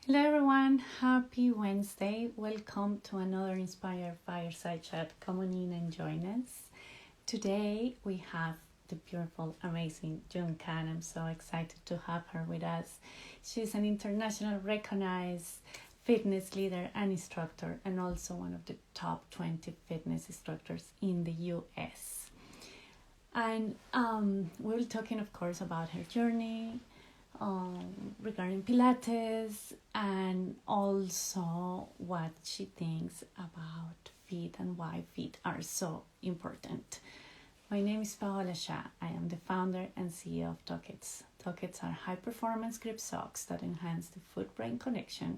Hello everyone, happy Wednesday. Welcome to another Inspired Fireside Chat. Come on in and join us. Today we have the beautiful, amazing Kahn. I'm so excited to have her with us. She's an international recognized fitness leader and instructor, and also one of the top 20 fitness instructors in the US. And we're talking, of course, about her journey, regarding Pilates, and also what she thinks about feet and why feet are so important. My name is Paola Shah. I am the founder and CEO of Tucketts. Tucketts are high performance grip socks that enhance the foot brain connection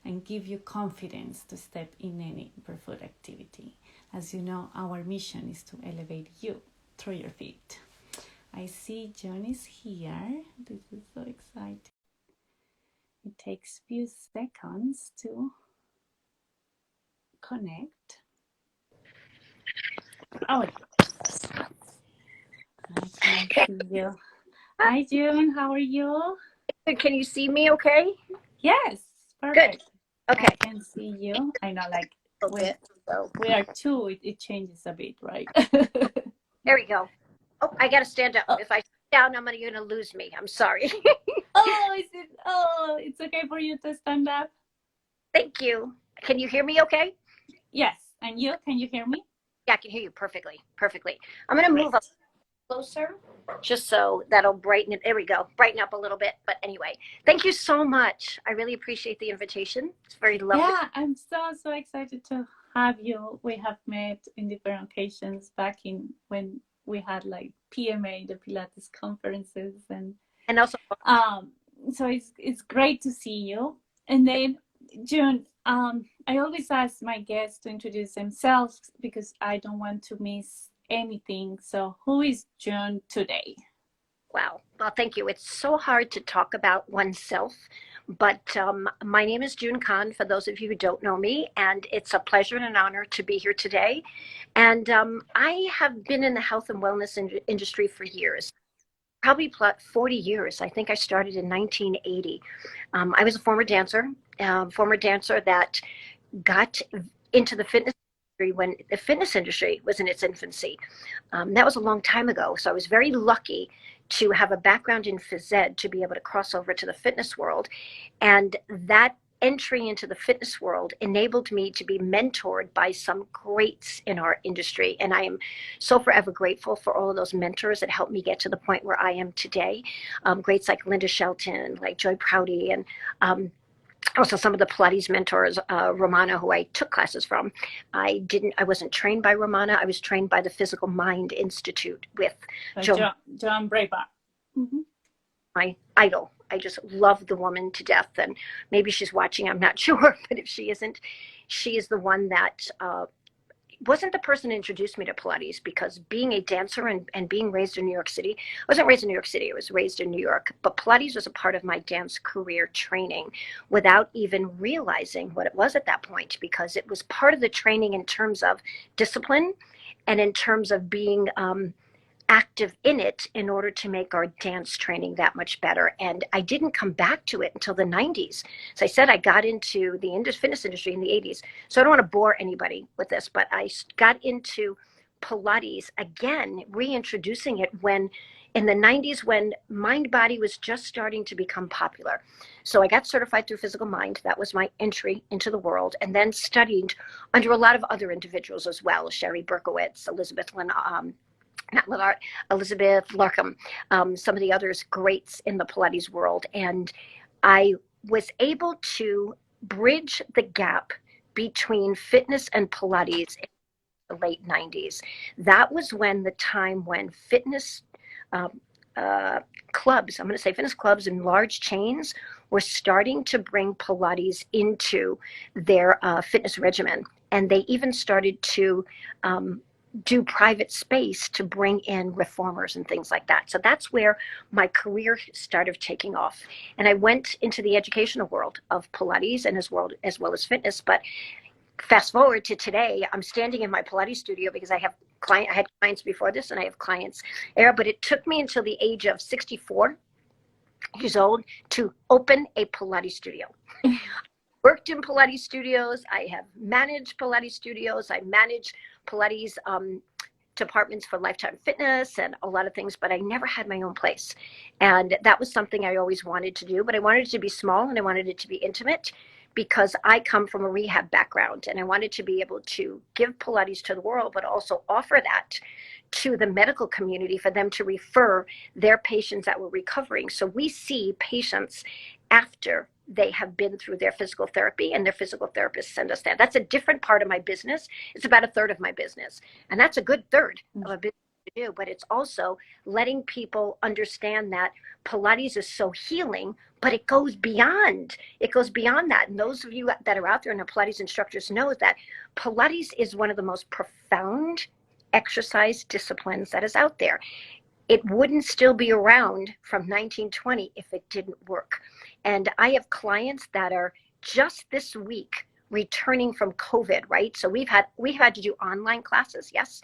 and give you confidence to step in any barefoot activity. As you know, our mission is to elevate you through your feet. I see John is here. This is so exciting. It takes a few seconds to connect. Oh, I can see you. Hi, June. How are you? Can you see me okay? Yes, perfect. Good. Okay. I can see you. I know, like, when So we are two, it changes a bit, right? there we go. Oh, I got to stand up. Oh. If I sit down, I'm going to lose me. I'm sorry. It's okay for you to stand up? Thank you. Can you hear me okay? Yes. And you? Can you hear me? Yeah, I can hear you perfectly. I'm going to move up closer just so that'll brighten it. There we go. Brighten up a little bit. But anyway, thank you so much. I really appreciate the invitation. It's very lovely. Yeah, I'm so excited to have you. We have met in different occasions back in when we had like PMA, the Pilates conferences, and also so it's great to see you. And then June, I always ask my guests to introduce themselves because I don't want to miss anything. So who is June today? Wow. Well, thank you. It's so hard to talk about oneself, but my name is Kahn, for those of you who don't know me, and it's a pleasure and an honor to be here today. And I have been in the health and wellness industry for years, probably 40 years. I think I started in 1980. I was a former dancer that got into the fitness industry when the fitness industry was in its infancy. That was a long time ago. So I was very lucky to have a background in phys ed to be able to cross over to the fitness world. And that entry into the fitness world enabled me to be mentored by some greats in our industry. And I am so forever grateful for all of those mentors that helped me get to the point where I am today. Greats like Linda Shelton, like Joy Prouty, and also some of the Pilates mentors, Romana, who I took classes from. I wasn't trained by Romana. I was trained by the Physical Mind Institute with John Braver. Mm-hmm. My idol. I just love the woman to death, and maybe she's watching, I'm not sure, but if she isn't, she is the one that wasn't the person who introduced me to Pilates, because being a dancer and being raised in New York City, I wasn't raised in New York City, I was raised in New York, but Pilates was a part of my dance career training without even realizing what it was at that point, because it was part of the training in terms of discipline and in terms of being active in it in order to make our dance training that much better. And I didn't come back to it until the 90s. As I said, I got into the fitness industry in the 80s. So I don't want to bore anybody with this, but I got into Pilates again, reintroducing it in the 90s, when mind body was just starting to become popular. So I got certified through Physical Mind. That was my entry into the world, and then studied under a lot of other individuals as well. Sherry Berkowitz, Elizabeth Larkham, some of the others greats in the Pilates world. And I was able to bridge the gap between fitness and Pilates in the late 90s. That was when the time when fitness clubs, I'm going to say fitness clubs and large chains, were starting to bring Pilates into their fitness regimen. And they even started to do private space to bring in reformers and things like that. So that's where my career started taking off. And I went into the educational world of Pilates and as well as fitness. But fast forward to today, I'm standing in my Pilates studio because I had clients before this and I have clients there. But it took me until the age of 64 years old to open a Pilates studio. Worked in Pilates studios. I have managed Pilates studios. I manage Pilates departments for Lifetime Fitness and a lot of things, but I never had my own place. And that was something I always wanted to do, but I wanted it to be small and I wanted it to be intimate because I come from a rehab background and I wanted to be able to give Pilates to the world, but also offer that to the medical community for them to refer their patients that were recovering. So we see patients after they have been through their physical therapy and their physical therapists send us that. That's a different part of my business. It's about a third of my business. And that's a good third of a business to do, but it's also letting people understand that Pilates is so healing, but it goes beyond. It goes beyond that. And those of you that are out there and are Pilates instructors know that Pilates is one of the most profound exercise disciplines that is out there. It wouldn't still be around from 1920 if it didn't work. And I have clients that are just this week returning from COVID, right? So we've had to do online classes, yes,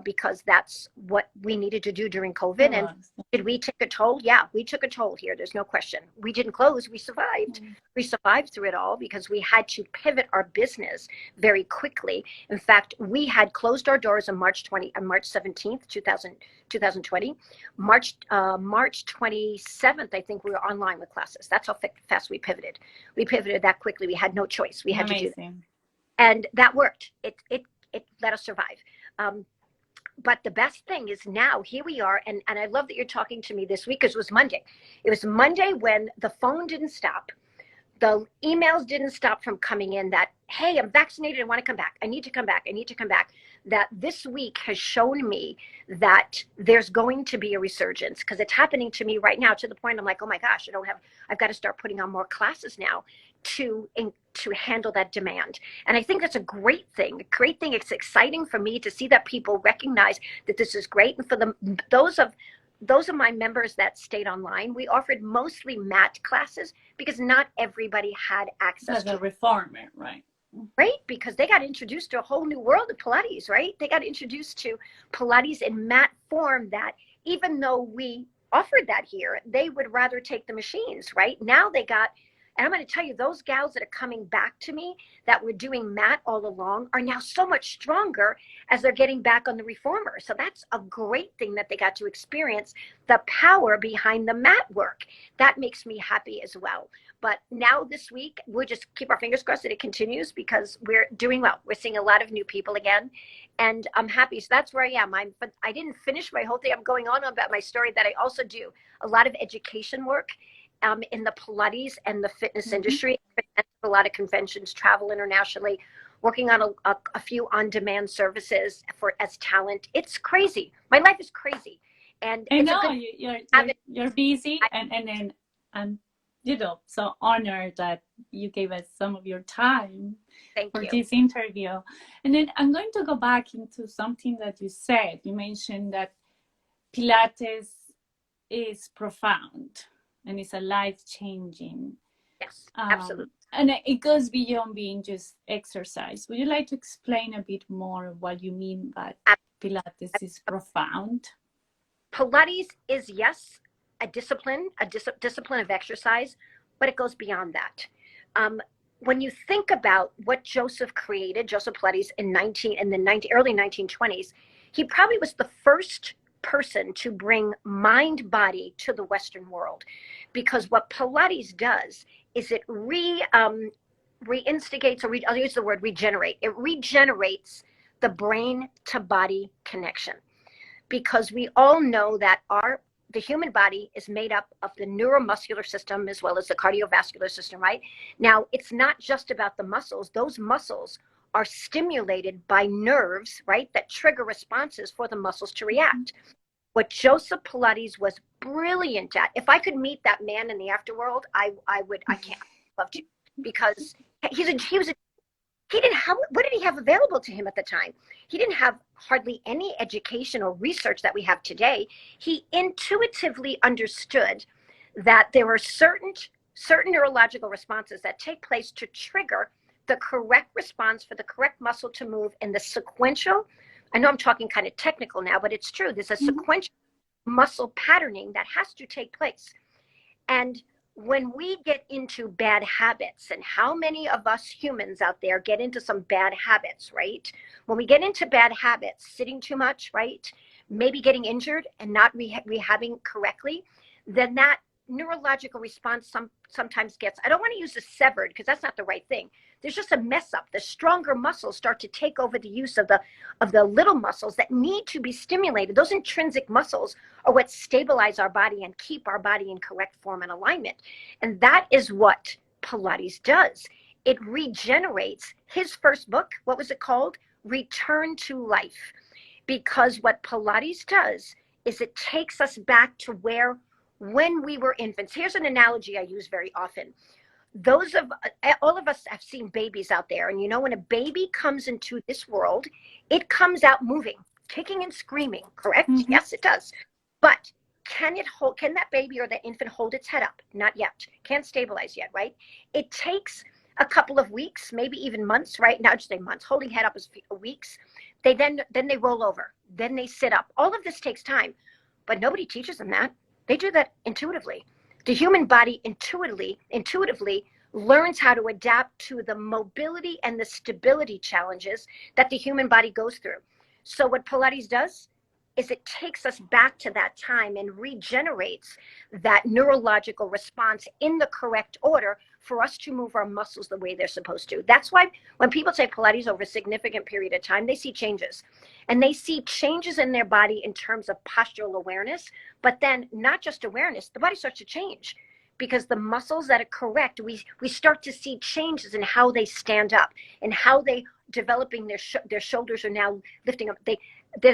because that's what we needed to do during COVID. And did we take a toll? Yeah, we took a toll here. There's no question. We didn't close. We survived. We survived through it all because we had to pivot our business very quickly. In fact, we had closed our doors on March 17th, 2020. March 27th, I think we were online with classes. That's how fast we pivoted. We pivoted that quickly. We had no choice. We had to do that. And that worked. It let us survive. But the best thing is now here we are. And I love that you're talking to me this week because it was Monday. It was Monday when the phone didn't stop. The emails didn't stop from coming in that, hey, I'm vaccinated. I want to come back. I need to come back. I need to come back. That this week has shown me that there's going to be a resurgence because it's happening to me right now to the point I'm like, oh my gosh, I've got to start putting on more classes now to handle that demand. And I think that's a great thing. It's exciting for me to see that people recognize that this is great. And for those of my members that stayed online, we offered mostly mat classes because not everybody had access to a reformer, right? Right, because they got introduced to a whole new world of Pilates, right? They got introduced to Pilates in mat form that even though we offered that here, they would rather take the machines, right? Now they got, and I'm going to tell you, those gals that are coming back to me that were doing mat all along are now so much stronger as they're getting back on the reformer. So that's a great thing that they got to experience the power behind the mat work. That makes me happy as well. But now this week, we'll just keep our fingers crossed that it continues because we're doing well. We're seeing a lot of new people again, and I'm happy. So that's where I am. But I didn't finish my whole thing. I'm going on about my story that I also do a lot of education work in the Pilates and the fitness industry. A lot of conventions, travel internationally, working on a few on-demand services as talent. It's crazy. My life is crazy, and I know you're busy, and then I'm so honored that you gave us some of your time for this interview. And then I'm going to go back into something that you said. You mentioned that Pilates is profound and it's a life-changing. Yes, absolutely. And it goes beyond being just exercise. Would you like to explain a bit more what you mean by Pilates is profound? Pilates is, yes, a discipline of exercise, but it goes beyond that. When you think about what Joseph Pilates in the early 1920s, he probably was the first person to bring mind body to the Western world, because what Pilates does is it reinstigates, or I'll use the word regenerate. It regenerates the brain to body connection, because we all know that the human body is made up of the neuromuscular system as well as the cardiovascular system, right? Now, it's not just about the muscles. Those muscles are stimulated by nerves, right, that trigger responses for the muscles to react. What Joseph Pilates was brilliant at, if I could meet that man in the afterworld, I can't love to, because he didn't have, what did he have available to him at the time? He didn't have hardly any education or research that we have today. He intuitively understood that there are certain neurological responses that take place to trigger the correct response for the correct muscle to move in the sequential. I know I'm talking kind of technical now, but it's true. There's a sequential muscle patterning that has to take place. And when we get into bad habits, and how many of us humans out there get into some bad habits, right? When we get into bad habits, sitting too much, right? Maybe getting injured and not rehabbing correctly, then that neurological response sometimes gets, I don't want to use the severed because that's not the right thing. There's just a mess up. The stronger muscles start to take over the use of the little muscles that need to be stimulated. Those intrinsic muscles are what stabilize our body and keep our body in correct form and alignment. And that is what Pilates does. It regenerates. His first book, what was it called? Return to Life. Because what Pilates does is it takes us back to where when we were infants. Here's an analogy I use very often. All of us have seen babies out there, and when a baby comes into this world, it comes out moving, kicking and screaming, correct? Mm-hmm. Yes, it does. But can that baby or that infant hold its head up? Not yet. Can't stabilize yet, right? It takes a couple of weeks, maybe even months, right? Now just say months. Holding head up is weeks. Then they roll over. Then they sit up. All of this takes time, but nobody teaches them that. They do that intuitively. The human body intuitively learns how to adapt to the mobility and the stability challenges that the human body goes through. So what Pilates does is it takes us back to that time and regenerates that neurological response in the correct order for us to move our muscles the way they're supposed to. That's why when people say Pilates over a significant period of time, they see changes. And they see changes in their body in terms of postural awareness, but then not just awareness, the body starts to change. Because the muscles that are correct, we start to see changes in how they stand up and how they developing their shoulders are now lifting up.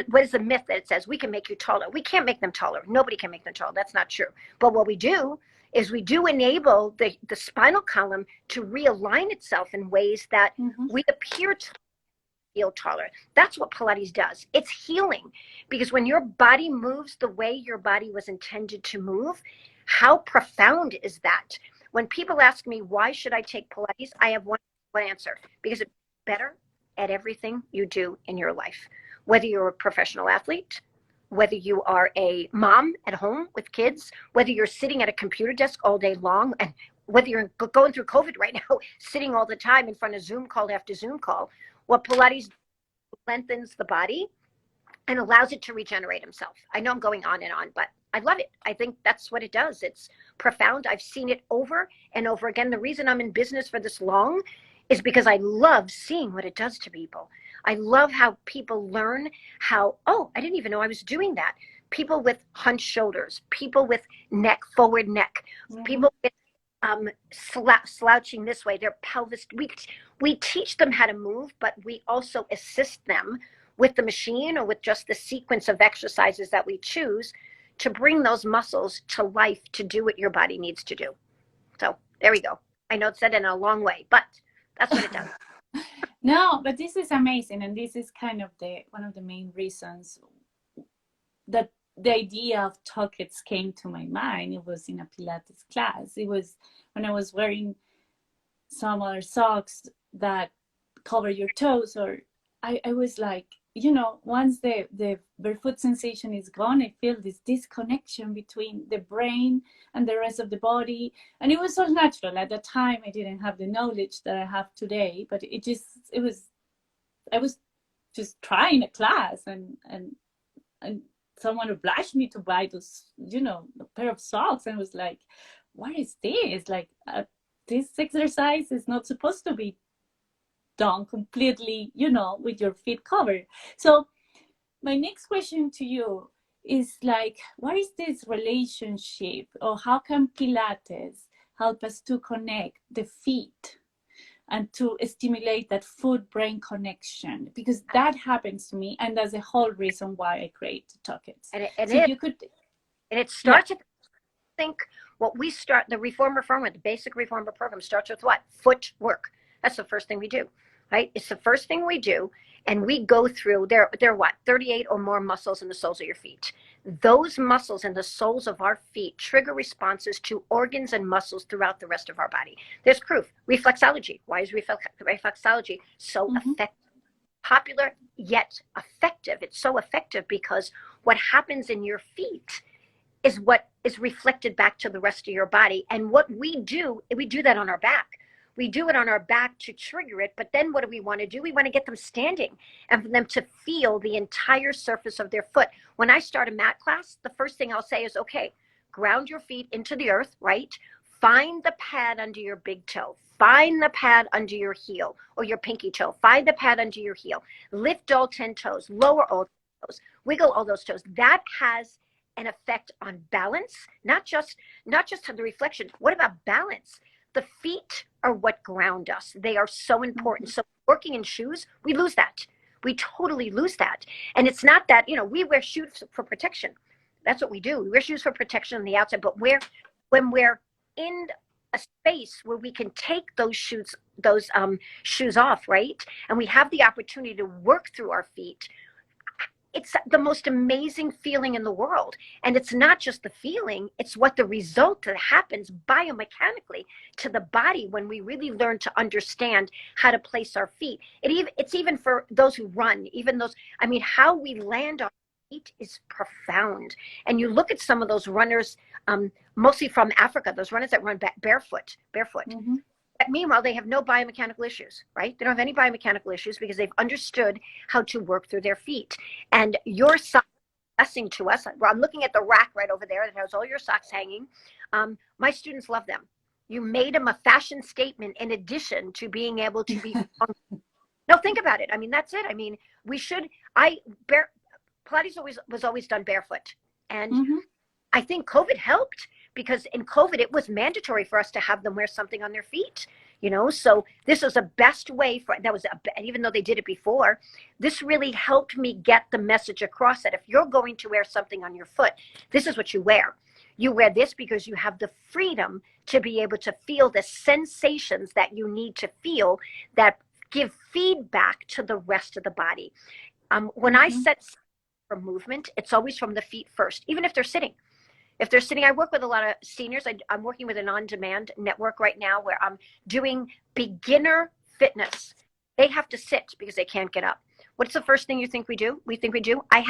What is the myth that it says we can make you taller? We can't make them taller. Nobody can make them taller. That's not true. But what we do is we do enable the spinal column to realign itself in ways that we appear to feel taller. That's what Pilates does. It's healing, because when your body moves the way your body was intended to move, how profound is that? When people ask me, why should I take Pilates? I have one answer: because it's better at everything you do in your life. Whether you're a professional athlete, whether you are a mom at home with kids, whether you're sitting at a computer desk all day long, and whether you're going through COVID right now, sitting all the time in front of Zoom call after Zoom call, what Pilates lengthens the body and allows it to regenerate himself. I know I'm going on and on, but I love it. I think that's what it does. It's profound. I've seen it over and over again. The reason I'm in business for this long is because I love seeing what it does to people. I love how people learn how, oh, I didn't even know I was doing that. People with hunched shoulders, people with forward neck, people with slouching this way, their pelvis. We teach them how to move, but we also assist them with the machine or with just the sequence of exercises that we choose to bring those muscles to life to do what your body needs to do. So there we go. I know it's said in a long way, but that's what it does. No, but this is amazing, and this is kind of one of the main reasons that the idea of Tucketts came to my mind. It was in a Pilates class. It was when I was wearing some other socks that cover your toes, or I was like, once the barefoot sensation is gone, I feel this disconnection between the brain and the rest of the body. And it was all natural. At the time, I didn't have the knowledge that I have today, but I was just trying a class, and someone obliged me to buy those, a pair of socks. And I was like, what is this? Like, this exercise is not supposed to be done completely, with your feet covered. So my next question to you is like, what is this relationship, or how can Pilates help us to connect the feet and to stimulate that foot-brain connection? Because that happens to me, and that's the whole reason why I create Tucketts. And it starts at, I think what we start, the the basic reformer program starts with what? Footwork. That's the first thing we do, right? It's the first thing we do. And we go through, there are what? 38 or more muscles in the soles of your feet. Those muscles in the soles of our feet trigger responses to organs and muscles throughout the rest of our body. There's proof. Reflexology. Why is reflexology so effective? Popular yet effective. It's so effective because what happens in your feet is what is reflected back to the rest of your body. And what we do that on our back. We do it on our back to trigger it, but then what do we want to do? We want to get them standing and for them to feel the entire surface of their foot. When I start a mat class, the first thing I'll say is, okay, ground your feet into the earth, right? Find the pad under your big toe. Find the pad under your heel or your pinky toe. Find the pad under your heel. Lift all 10 toes, lower all 10 toes, wiggle all those toes. That has an effect on balance, not just on the reflection. What about balance? The feet are what ground us. They are so important. So working in shoes, we lose that. We totally lose that. And it's not that, we wear shoes for protection. That's what we do. We wear shoes for protection on the outside, but when we're in a space where we can take those shoes off, right? And we have the opportunity to work through our feet. It's the most amazing feeling in the world. And it's not just the feeling, it's what the result that happens biomechanically to the body when we really learn to understand how to place our feet. It's even for those who run, how we land on feet is profound. And you look at some of those runners, mostly from Africa, those runners that run barefoot. Mm-hmm. Meanwhile, they have no biomechanical issues, right? They don't have any biomechanical issues because they've understood how to work through their feet. And your socks blessing to us. I'm looking at the rack right over there that has all your socks hanging. My students love them. You made them a fashion statement in addition to being able to be. No, think about it. That's it. Pilates was always done barefoot. And I think COVID helped. Because in COVID, it was mandatory for us to have them wear something on their feet, so this was a best way even though they did it before, this really helped me get the message across that if you're going to wear something on your foot, this is what you wear. You wear this because you have the freedom to be able to feel the sensations that you need to feel that give feedback to the rest of the body. When I set for movement, it's always from the feet first, even if they're sitting. If they're sitting, I work with a lot of seniors. I'm working with an on-demand network right now where I'm doing beginner fitness. They have to sit because they can't get up. What's the first thing you think we do? I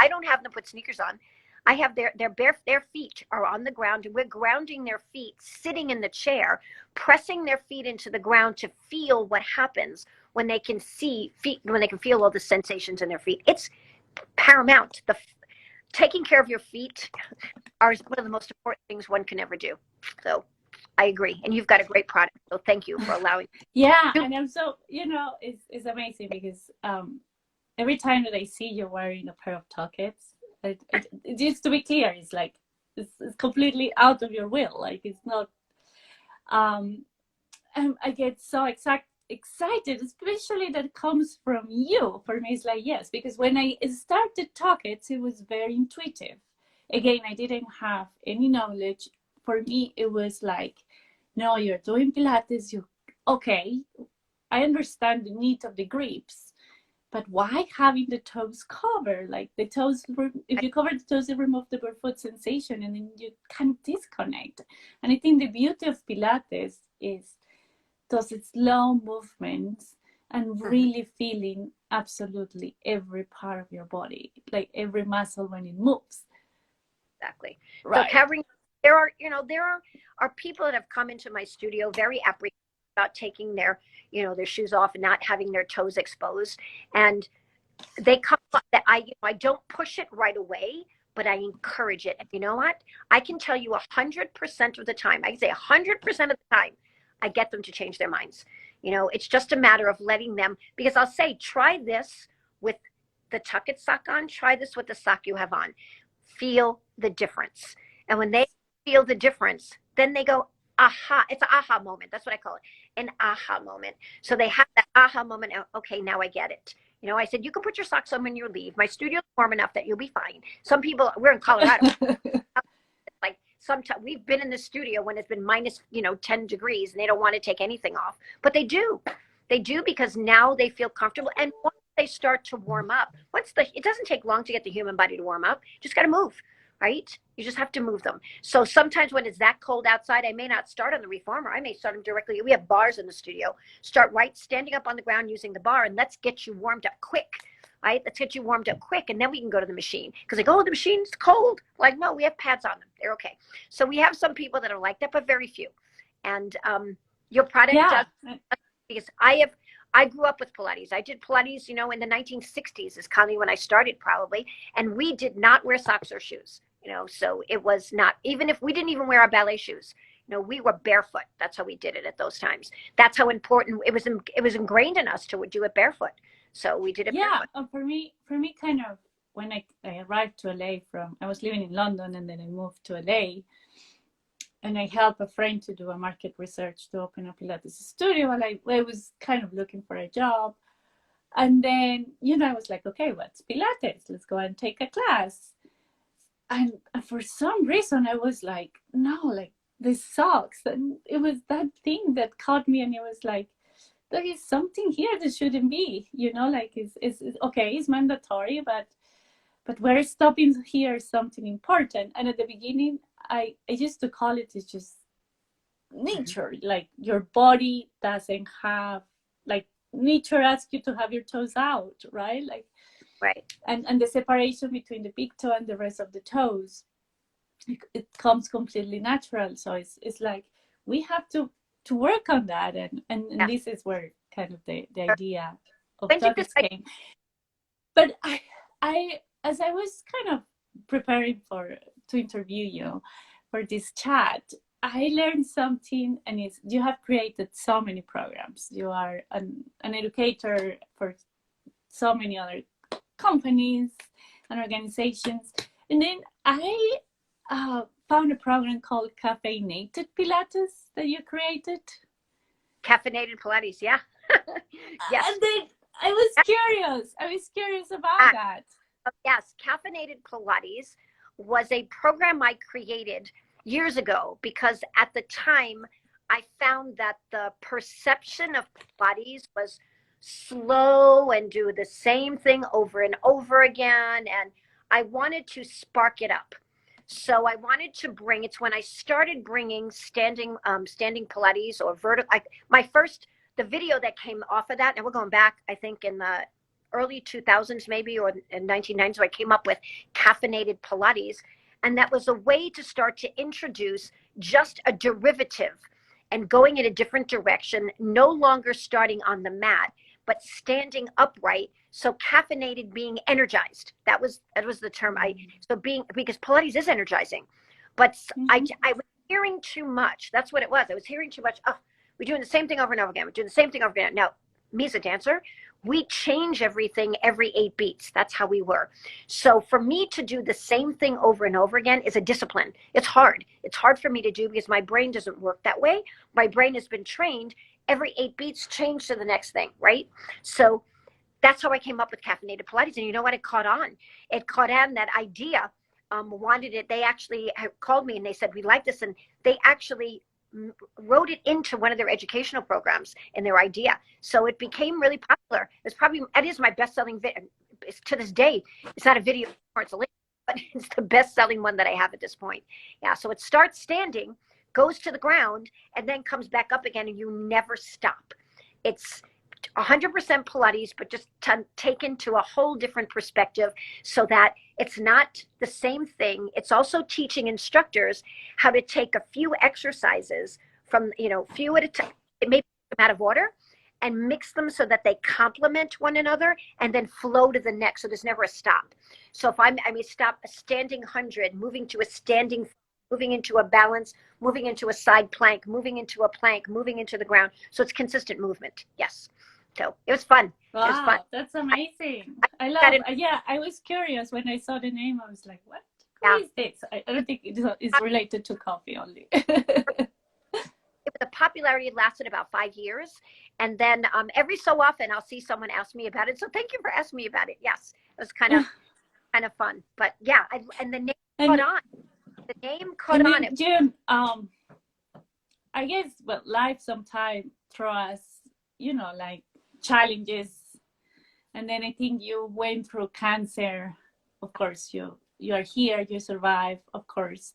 don't have them put sneakers on. I have their feet are on the ground and we're grounding their feet, sitting in the chair, pressing their feet into the ground to feel what happens when they can feel all the sensations in their feet. It's paramount. Taking care of your feet are one of the most important things one can ever do. So I agree. And you've got a great product. So thank you for allowing. Yeah. And I'm so, it's amazing because every time that I see you wearing a pair of Tucketts, just to be clear, it's like, it's completely out of your will. Like it's not, and I get so excited, especially that it comes from you. For me, it's like, yes, because when I started Tucketts, it was very intuitive. Again, I didn't have any knowledge. For me, it was like, no, you're doing Pilates, okay, I understand the need of the grips, but why having the toes covered? Like the toes, if you cover the toes, you remove the barefoot sensation and then you can disconnect. And I think the beauty of Pilates is those slow movements and really feeling absolutely every part of your body, like every muscle when it moves. Exactly. Right. So covering, there are people that have come into my studio very apprehensive about taking their shoes off and not having their toes exposed. And they come that I don't push it right away, but I encourage it. And you know what? I can tell you 100% of the time, I can say 100% of the time, I get them to change their minds. It's just a matter of letting them, because I'll say, try this with the Tuckett sock on, try this with the sock you have on. Feel the difference. And when they feel the difference, then they go, aha. It's an aha moment. That's what I call it, an aha moment. So they have that aha moment. Okay, now I get it. I said, you can put your socks on when you leave. My studio's warm enough that you'll be fine. Some people, we're in Colorado. Like sometimes we've been in the studio when it's been minus 10 degrees and they don't want to take anything off, but they do because now they feel comfortable. And once they start to warm up, it doesn't take long to get the human body to warm up. Just got to move, right? You just have to move them. So sometimes when it's that cold outside, I may not start on the reformer. I may start them directly. We have bars in the studio. Start standing up on the ground using the bar, and let's get you warmed up quick. right? Let's get you warmed up quick, and then we can go to the machine. Because like, oh, the machine's cold. Like, no, we have pads on them. They're okay. So we have some people that are like that, but very few. And your product Yeah. does, because I grew up with Pilates. I did Pilates, you know, in the 1960s is kind of when I started probably. And we did not wear socks or shoes, you know, so it was not, even if we didn't even wear our ballet shoes, you know, we were barefoot. That's how we did it at those times. That's how important it was ingrained in us to do it barefoot. So we did it Yeah. barefoot. For me, kind of, when I arrived to LA I was living in London and then I moved to LA, and I helped a friend to do a market research to open a Pilates studio. And I was kind of looking for a job. And then, you know, I was like, okay, what's Pilates? Let's go and take a class. And for some reason, I was like, no, like, this sucks. And it was that thing that caught me, and it was like, there is something here that shouldn't be, you know, like, it's okay, it's mandatory, but we're stopping here something important. And at the beginning, I used to call it, it's just nature. Like, your body doesn't have, like, nature asks you to have your toes out, right? Like, Right. and the separation between the big toe and the rest of the toes, it comes completely natural. So it's like, we have to work on that, and Yeah. this is where kind of the idea of When did this, Tucketts came. But I as I was kind of preparing to interview you for this chat, I learned something, and it's, you have created so many programs. You are an educator for so many other companies and organizations. And then I found a program called Caffeinated Pilates that you created. caffeinated Pilates? Yeah. Yes. And then I was curious. I was curious about that. Yes, caffeinated Pilates was a program I created years ago because at the time I found that the perception of Pilates was slow and do the same thing over and over again. And I wanted to spark it up. So I wanted to bring, it's when I started bringing standing Pilates or vertical. My first, the video that came off of that, and we're going back, I think in the early 2000s maybe, or in 1990s, where I came up with caffeinated Pilates. And that was a way to start to introduce just a derivative and going in a different direction, no longer starting on the mat, but standing upright. So caffeinated, being energized. That was the term. Because Pilates is energizing, but I was hearing too much. That's what it was. I was hearing too much. Oh, we're doing the same thing over and over again. We're doing the same thing over again. Now, me as a dancer, we change everything every 8 beats. That's how we were. So for me to do the same thing over and over again is a discipline. It's hard. It's hard for me to do because my brain doesn't work that way. My brain has been trained every 8 beats, change to the next thing, right? So that's how I came up with caffeinated Pilates. And you know what? It caught on. It caught on. That idea wanted it. They actually called me and they said, we like this. And they actually wrote it into one of their educational programs in their idea. So it became really popular. It is my best-selling video. To this day, it's not a video, it's a link, but it's the best-selling one that I have at this point. Yeah, so it starts standing, goes to the ground, and then comes back up again, and you never stop. It's 100% Pilates, but just taken to a whole different perspective so that it's not the same thing. It's also teaching instructors how to take a few exercises from, few at a time. It may be out of order and mix them so that they complement one another and then flow to the next. So there's never a stop. So if I may stop a standing 100, moving to a standing, moving into a balance, moving into a side plank, moving into a plank, moving into the ground. So it's consistent movement. Yes. So it was fun. Wow, it was fun. That's amazing. I love it. Yeah, I was curious when I saw the name. I was like, what is this? I don't think it's related to coffee only. The popularity lasted about 5 years. And then every so often I'll see someone ask me about it. So thank you for asking me about it. Yes, it was kind of fun. But yeah, and the name caught on. The name caught on. June, I guess, well, life sometimes throws us, like challenges. And then I think you went through cancer. Of course, you are here, you survive, of course.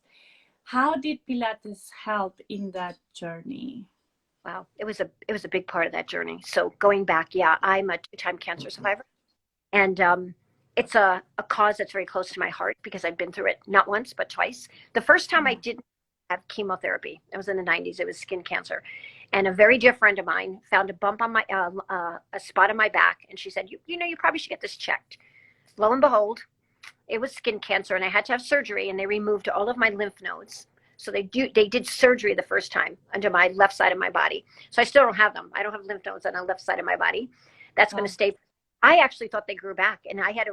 How did Pilates help in that journey? Wow, it was a big part of that journey. So going back, yeah, I'm a 2-time cancer survivor. And it's a cause that's very close to my heart because I've been through it not once, but twice. The first time I didn't have chemotherapy, it was in the 90s, it was skin cancer. And a very dear friend of mine found a bump on my, a spot on my back. And she said, you know, you probably should get this checked. Lo and behold, it was skin cancer, and I had to have surgery, and they removed all of my lymph nodes. So they did surgery the first time under my left side of my body. So I still don't have them. I don't have lymph nodes on the left side of my body. That's going to stay. I actually thought they grew back, and I had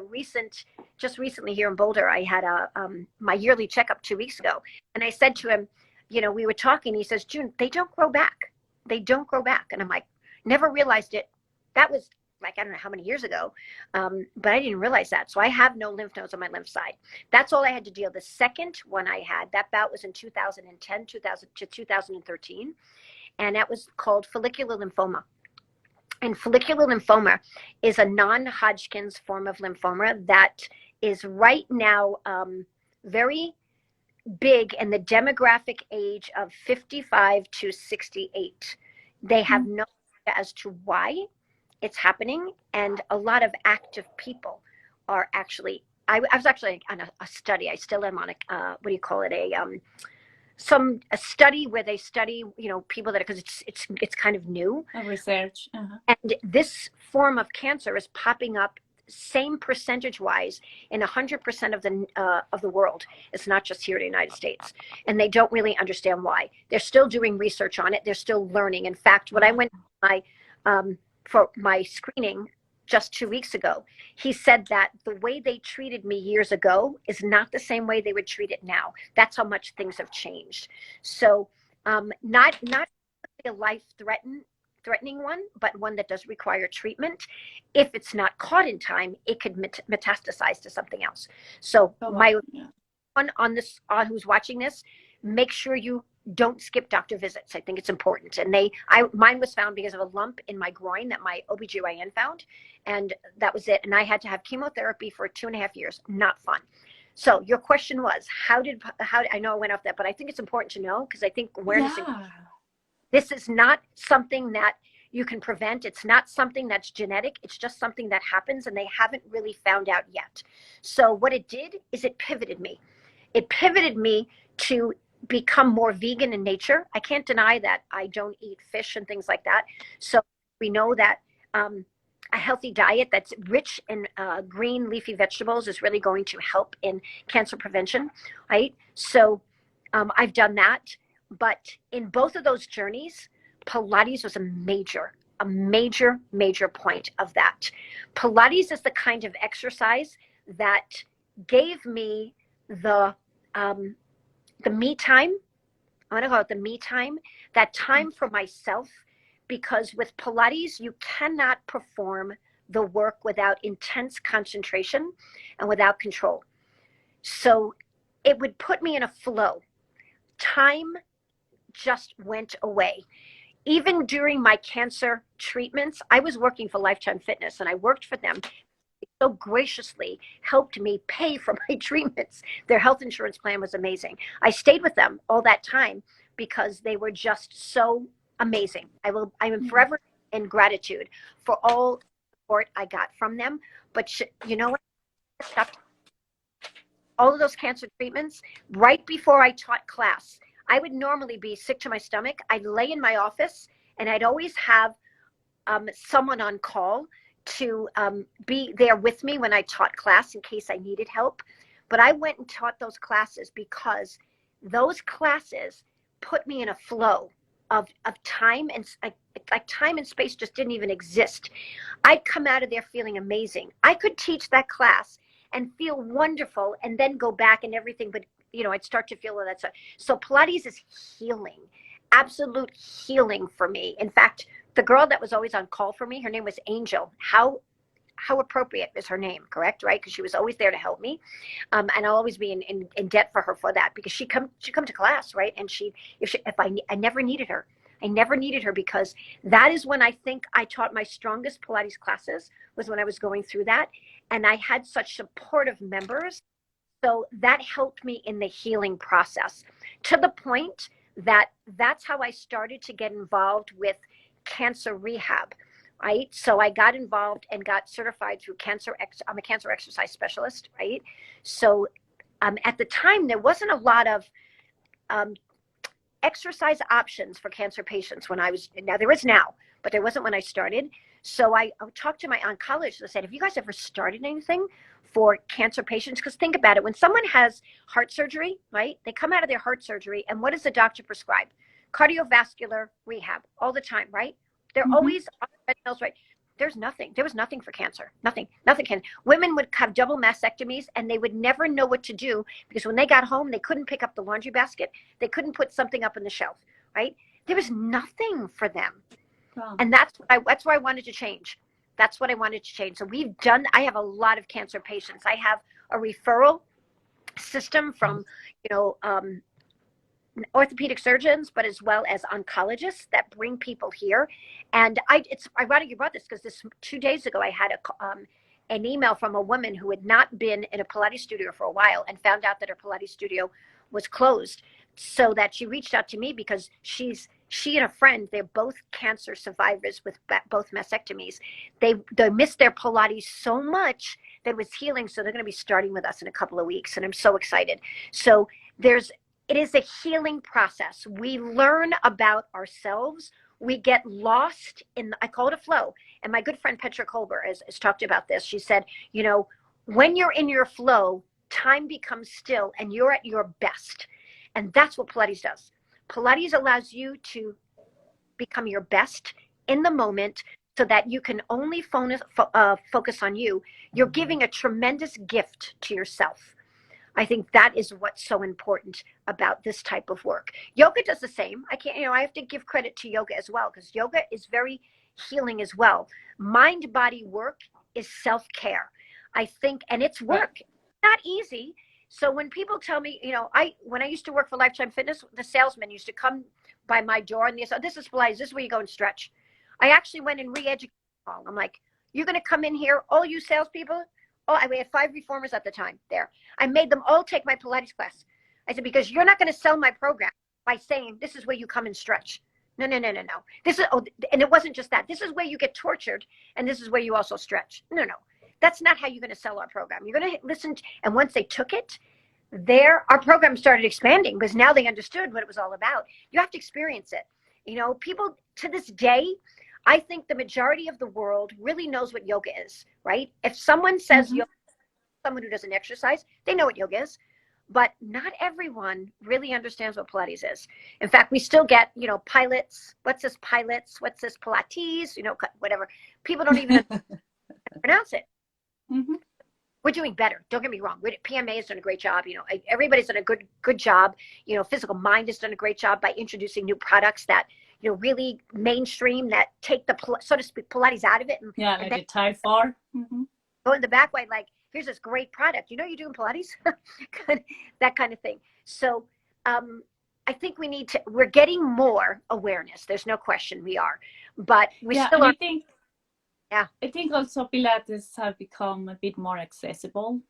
just recently here in Boulder, I had my yearly checkup 2 weeks ago, and I said to him, you know, we were talking. He says, June, they don't grow back. They don't grow back, and I'm like, never realized it. That was like, I don't know how many years ago, but I didn't realize that. So I have no lymph nodes on my left side. That's all I had to deal. The second one I had, that bout was in 2010, 2000 to 2013, and that was called follicular lymphoma. And follicular lymphoma is a non-Hodgkin's form of lymphoma that is right now very big in the demographic age of 55 to 68. They have no idea as to why it's happening, and a lot of active people are actually. I was actually on a study. I still am on a what do you call it? A study where they study, you know, people that, because it's kind of new. A research. And this form of cancer is popping up same percentage wise in 100% of the world. It's not just here in the United States, and they don't really understand why. They're still doing research on it. They're still learning. In fact, when I went for my screening just 2 weeks ago, he said that the way they treated me years ago is not the same way they would treat it now. That's how much things have changed. So not a life-threatening one, but one that does require treatment. If it's not caught in time, it could metastasize to something else. So my one on this, who's watching this, make sure you don't skip doctor visits. I think it's important. And mine was found because of a lump in my groin that my OBGYN found. And that was it. And I had to have chemotherapy for 2.5 years. Not fun. So your question was, how I know I went off that, but I think it's important to know, because I think awareness, this is not something that you can prevent. It's not something that's genetic. It's just something that happens, and they haven't really found out yet. So what it did is it pivoted me. It pivoted me to become more vegan in nature. I can't deny that I don't eat fish and things like that. So we know that a healthy diet that's rich in green leafy vegetables is really going to help in cancer prevention, right? So I've done that. But in both of those journeys, Pilates was a major point of that. Pilates is the kind of exercise that gave me the me time. I want to call it the me time, that time for myself, because with Pilates, you cannot perform the work without intense concentration and without control. So it would put me in a flow. Time just went away. Even during my cancer treatments, I was working for Lifetime Fitness, and I worked for them. They so graciously helped me pay for my treatments. Their health insurance plan was amazing. I stayed with them all that time because they were just so amazing. I am forever in gratitude for all the support I got from them. But you know what? All of those cancer treatments, right before I taught class, I would normally be sick to my stomach. I'd lay in my office, and I'd always have someone on call to be there with me when I taught class in case I needed help. But I went and taught those classes because those classes put me in a flow of time, and like time and space just didn't even exist. I'd come out of there feeling amazing. I could teach that class and feel wonderful, and then go back and everything, but I'd start to feel that. So Pilates is healing, absolute healing for me. In fact, the girl that was always on call for me, her name was Angel. How appropriate is her name, correct? Right? Because she was always there to help me. And I'll always be in debt for her for that, because she'd come to class, right? And I never needed her. I never needed her, because that is when I think I taught my strongest Pilates classes, was when I was going through that. And I had such supportive members. So that helped me in the healing process, to the point that that's how I started to get involved with cancer rehab. right? So I got involved and got certified through I'm a cancer exercise specialist, right? So at the time, there wasn't a lot of um, exercise options for cancer patients when I was, now there is now, but there wasn't when I started. So I talked to my oncologist and said, have you guys ever started anything for cancer patients? Because think about it, when someone has heart surgery, right? They come out of their heart surgery, and what does the doctor prescribe? Cardiovascular rehab all the time, right? They're Mm-hmm. always on the treadmills, right? There's nothing. There was nothing for cancer. Nothing can. Women would have double mastectomies and they would never know what to do because when they got home, they couldn't pick up the laundry basket. They couldn't put something up on the shelf, right? There was nothing for them. Wow. And that's where I wanted to change. That's what I wanted to change. So I have a lot of cancer patients. I have a referral system from, you know, orthopedic surgeons, but as well as oncologists that bring people here. And it's ironic you brought this because 2 days ago I had an email from a woman who had not been in a Pilates studio for a while and found out that her Pilates studio was closed. So that she reached out to me because she and a friend, they're both cancer survivors with both mastectomies. They missed their Pilates so much that it was healing. So they're going to be starting with us in a couple of weeks, and I'm so excited. So it is a healing process. We learn about ourselves. We get lost I call it a flow. And my good friend Petra Kolber has talked about this. She said, when you're in your flow, time becomes still and you're at your best. And that's what Pilates does. Pilates allows you to become your best in the moment so that you can only focus on you. You're giving a tremendous gift to yourself. I think that is what's so important about this type of work. Yoga does the same. I have to give credit to yoga as well because yoga is very healing as well. Mind body work is self-care. I think, and it's work. It's not easy. So when people tell me, when I used to work for Lifetime Fitness, the salesman used to come by my door and they said, this is Pilates, this is where you go and stretch. I actually went and re-educated them. I'm like, you're going to come in here, all you salespeople? Oh, we had 5 reformers at the time there. I made them all take my Pilates class. I said, because you're not going to sell my program by saying, this is where you come and stretch. No. And it wasn't just that. This is where you get tortured, and this is where you also stretch. No. That's not how you're going to sell our program. You're going to listen. And once they took it, our program started expanding because now they understood what it was all about. You have to experience it. People to this day, I think the majority of the world really knows what yoga is, right? If someone says yoga, someone who doesn't exercise, they know what yoga is. But not everyone really understands what Pilates is. In fact, we still get, pilots. What's this pilots? What's this Pilates? Whatever. People don't even pronounce it. Mm-hmm. We're doing better. Don't get me wrong. PMA has done a great job. Everybody's done a good job. Physical Mind has done a great job by introducing new products that, really mainstream, that take the, so to speak, Pilates out of it. Like and the Type 4. Mm-hmm. Go in the back way, like, here's this great product. You're doing Pilates? That kind of thing. So I think we're getting more awareness. There's no question we are. But we still are. I think also Pilates have become a bit more accessible.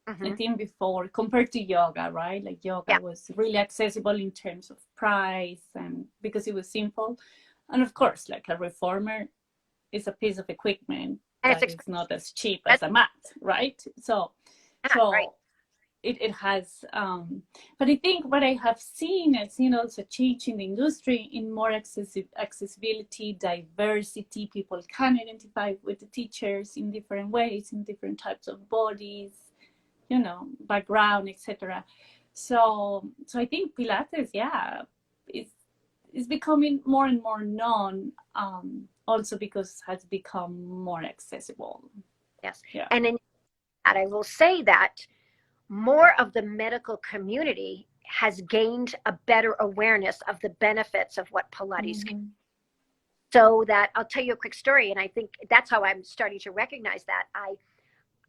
Mm-hmm. I think before, compared to yoga, right? Like yoga was really accessible in terms of price and because it was simple. And of course, like a reformer is a piece of equipment that is not as cheap as a mat, right? So right. It has, but I think what I have seen, I've seen also change in the industry in more accessibility, diversity. People can identify with the teachers in different ways, in different types of bodies, background, etc. So I think Pilates, is becoming more and more known, also because it has become more accessible. Yes. Yeah. And in that, I will say that more of the medical community has gained a better awareness of the benefits of what Pilates can. So that I'll tell you a quick story, and I think that's how I'm starting to recognize that.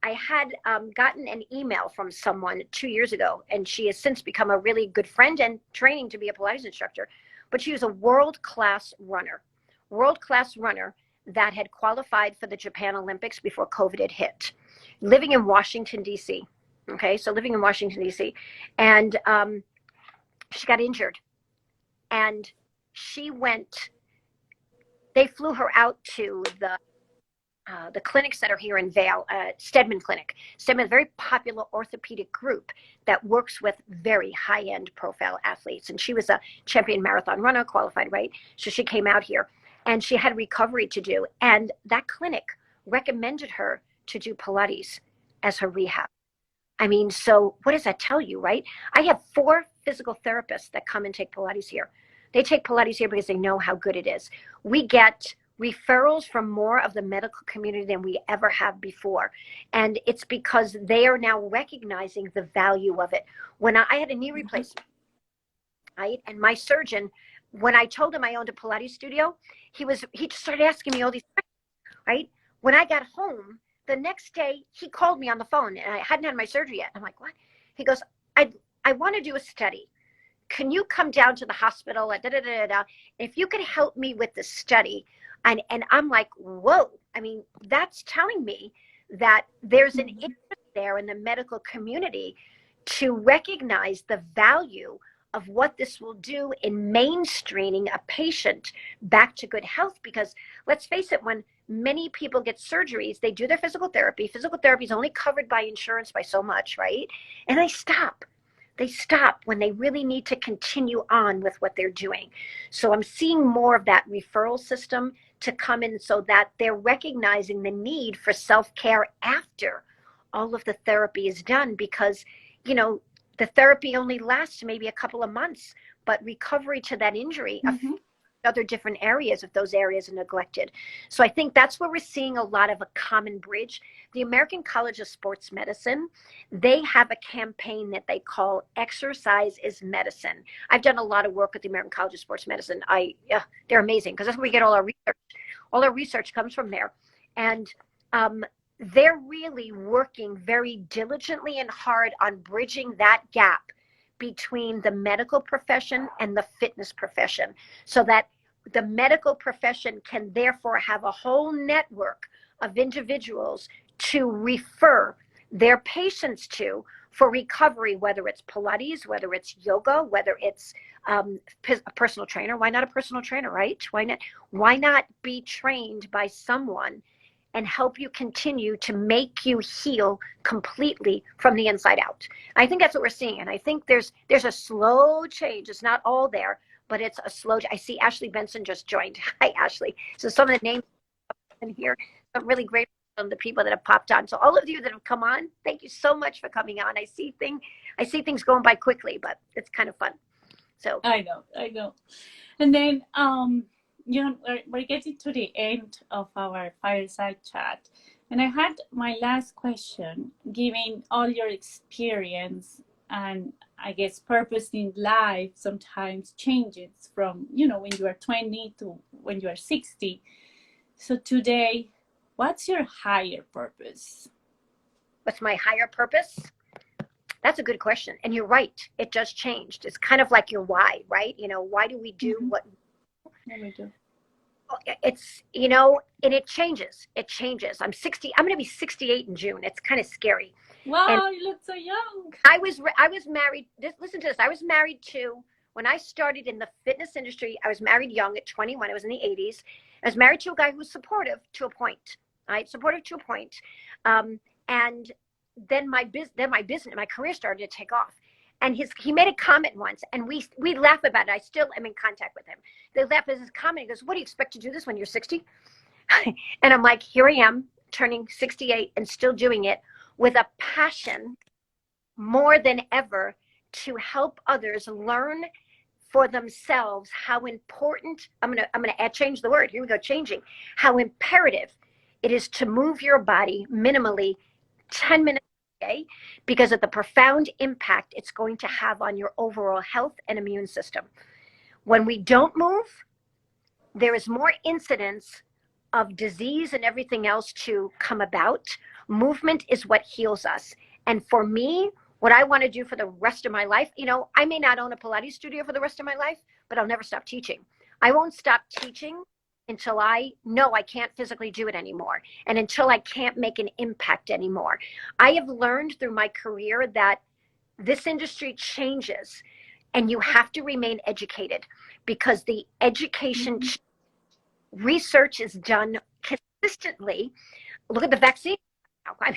I had gotten an email from someone 2 years ago, and she has since become a really good friend and training to be a Pilates instructor. But she was a world-class runner that had qualified for the Japan Olympics before COVID had hit, living in Washington, D.C. Okay, so living in Washington, D.C. And she got injured. And they they flew her out to the clinics that are here in Vale, Stedman Clinic. Stedman, a very popular orthopedic group that works with very high-end profile athletes. And she was a champion marathon runner, qualified, right? So she came out here and she had recovery to do. And that clinic recommended her to do Pilates as her rehab. I mean, so what does that tell you, right? I have 4 physical therapists that come and take Pilates here. They take Pilates here because they know how good it is. We get referrals from more of the medical community than we ever have before. And it's because they are now recognizing the value of it. When I had a knee replacement, right? And my surgeon, when I told him I owned a Pilates studio, he just started asking me all these questions, right? When I got home, the next day he called me on the phone and I hadn't had my surgery yet. I'm like, what? He goes, I want to do a study. Can you come down to the hospital? If you could help me with the study. And I'm like, whoa. I mean, that's telling me that there's an interest there in the medical community to recognize the value of what this will do in mainstreaming a patient back to good health. Because let's face it, when many people get surgeries, they do their physical therapy. Physical therapy is only covered by insurance by so much, right? And they stop. They stop when they really need to continue on with what they're doing. So I'm seeing more of that referral system to come in so that they're recognizing the need for self-care after all of the therapy is done, because, you know, the therapy only lasts maybe a couple of months, but recovery to that injury other different areas if those areas are neglected. So I think that's where we're seeing a lot of a common bridge. The American College of Sports Medicine, they have a campaign that they call Exercise is Medicine. I've done a lot of work with the American College of Sports Medicine. They're amazing because that's where we get all our research. All our research comes from there. And they're really working very diligently and hard on bridging that gap between the medical profession and the fitness profession, so that the medical profession can therefore have a whole network of individuals to refer their patients to for recovery, whether it's Pilates, whether it's yoga, whether it's a personal trainer. Why not a personal trainer, right? Why not be trained by someone and help you continue to make you heal completely from the inside out? I think that's what we're seeing. And I think there's a slow change. It's not all there, but it's a slow. I see Ashley Benson just joined. Hi, Ashley. So some of the names in here, I'm really grateful for the people that have popped on. So all of you that have come on, thank you so much for coming on. I see things going by quickly, but it's kind of fun. So I know. And then, you know, we're getting to the end of our fireside chat. And I had my last question, given all your experience and I guess purpose in life sometimes changes from, you know, when you are 20 to when you are 60. So today, what's your higher purpose? What's my higher purpose? That's a good question. And you're right. It just changed. It's kind of like your why, right? You know, why do we do what we do? It's, you know, and it changes. I'm 60. I'm going to be 68 in June. It's kind of scary. Wow, and you look so young. I was married. Listen to this. I was married when I started in the fitness industry, I was married young at 21. I was in the 80s. I was married to a guy who was supportive to a point, right? Supportive to a point. And then my career started to take off. And he made a comment once, and we laugh about it. I still am in contact with him. They laugh at his comment. He goes, "What do you expect to do this when you're 60?" And I'm like, here I am, turning 68 and still doing it with a passion more than ever to help others learn for themselves how important, I'm gonna change the word. Here we go, changing. How imperative it is to move your body minimally 10 minutes a day, because of the profound impact it's going to have on your overall health and immune system. When we don't move, there is more incidence of disease and everything else to come about. Movement is what heals us. And for me, what I want to do for the rest of my life, you know, I may not own a Pilates studio for the rest of my life, but I'll never stop teaching. I won't stop teaching until I know I can't physically do it anymore, and until I can't make an impact anymore. I have learned through my career that this industry changes, and you have to remain educated, because the education research is done consistently. Look at the vaccine. I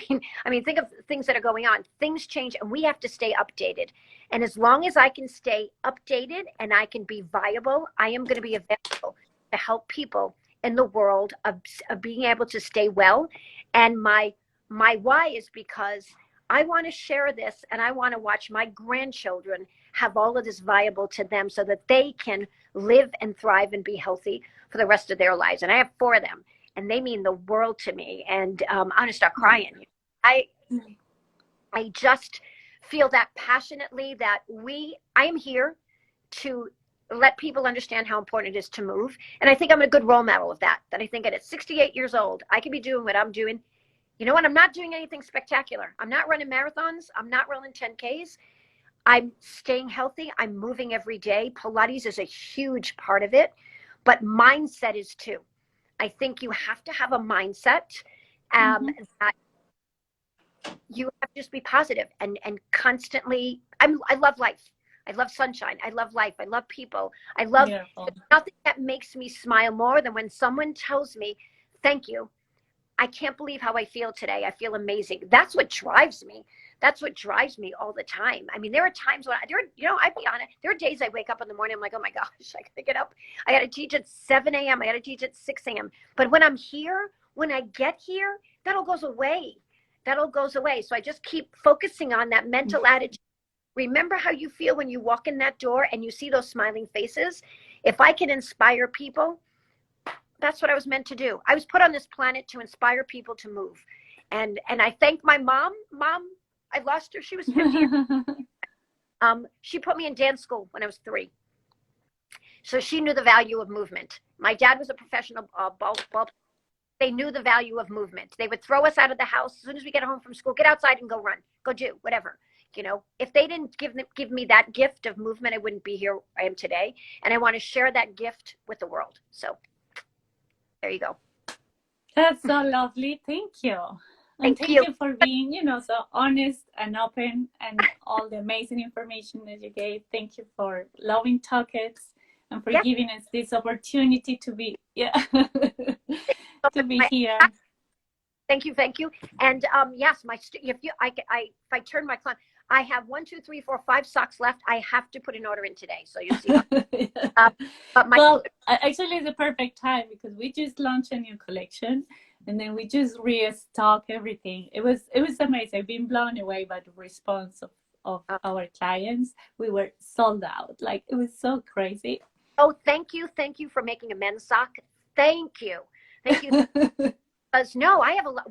mean, think of things that are going on. Things change, and we have to stay updated. And as long as I can stay updated and I can be viable, I am going to be available to help people in the world of being able to stay well. And my why is because I want to share this, and I want to watch my grandchildren have all of this viable to them so that they can live and thrive and be healthy for the rest of their lives. And I have 4 of them, and they mean the world to me. And I'm going to start crying. I just feel that passionately that I am here to let people understand how important it is to move. And I think I'm a good role model of that I think at 68 years old, I can be doing what I'm doing. You know what? I'm not doing anything spectacular. I'm not running marathons. I'm not running 10Ks. I'm staying healthy. I'm moving every day. Pilates is a huge part of it, but mindset is too. I think you have to have a mindset that you have to just be positive and constantly. I love life. I love sunshine. I love life. I love people. I love nothing that makes me smile more than when someone tells me, "Thank you. I can't believe how I feel today. I feel amazing." That's what drives me. That's what drives me all the time. I mean, there are times when I'd be honest, there are days I wake up in the morning, I'm like, oh my gosh, I gotta get up. I gotta teach at 7 a.m. I gotta teach at 6 a.m. But when I'm here, when I get here, that all goes away. That all goes away. So I just keep focusing on that mental attitude. Remember how you feel when you walk in that door and you see those smiling faces? If I can inspire people, that's what I was meant to do. I was put on this planet to inspire people to move. And I thank my mom. Mom, I lost her. She was 50 years. She put me in dance school when I was 3. So she knew the value of movement. My dad was a professional ball. They knew the value of movement. They would throw us out of the house as soon as we get home from school. Get outside and go run. Go do whatever. You know, if they didn't give me that gift of movement, I wouldn't be here I am today. And I want to share that gift with the world. So there you go. That's so lovely. Thank you. And thank you for being, so honest and open and all the amazing information that you gave. Thank you for loving Tucketts and for giving us this opportunity to be, to be here. Thank you. And yes, if I turn my clock, I have 1, 2, 3, 4, 5 socks left. I have to put an order in today, so you see. Well, actually, it's the perfect time because we just launched a new collection, and then we just restock everything. It was amazing. I've been blown away by the response of our clients. We were sold out. Like, it was so crazy. Oh, thank you for making a men's sock. Thank you. Because I have a lot.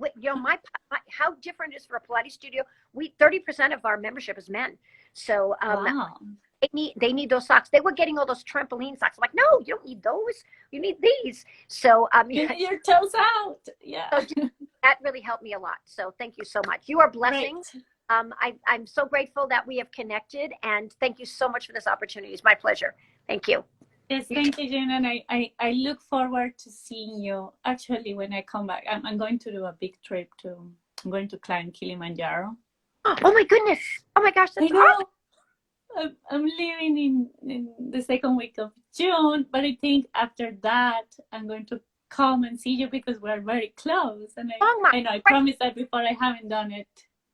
How different is for a Pilates studio? 30% of our membership is men, so wow. they need those socks. They were getting all those trampoline socks. I'm like, no, you don't need those. You need these. So get your toes out. Yeah. So that really helped me a lot. So thank you so much. You are blessing. I'm so grateful that we have connected, and thank you so much for this opportunity. It's my pleasure. Thank you. Yes, thank you, June, and I look forward to seeing you. Actually, when I come back, I'm going to do a big trip I'm going to climb Kilimanjaro. Oh my goodness! Oh my gosh, that's awesome! I'm leaving in the second week of June, but I think after that, I'm going to come and see you because we're very close. And I promised that before. I haven't done it.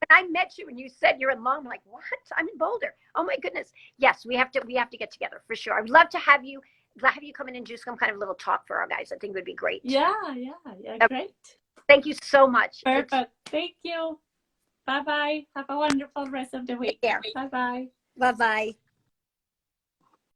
When I met you and you said you're in Long, I'm like, what? I'm in Boulder. Oh my goodness. Yes, we have to get together for sure. I'd love to have you come in and do some kind of little talk for our guys. I think it would be great. Yeah, great. Thank you so much. Perfect. Thank you. Bye-bye. Have a wonderful rest of the week. Take care. Bye-bye. Bye-bye.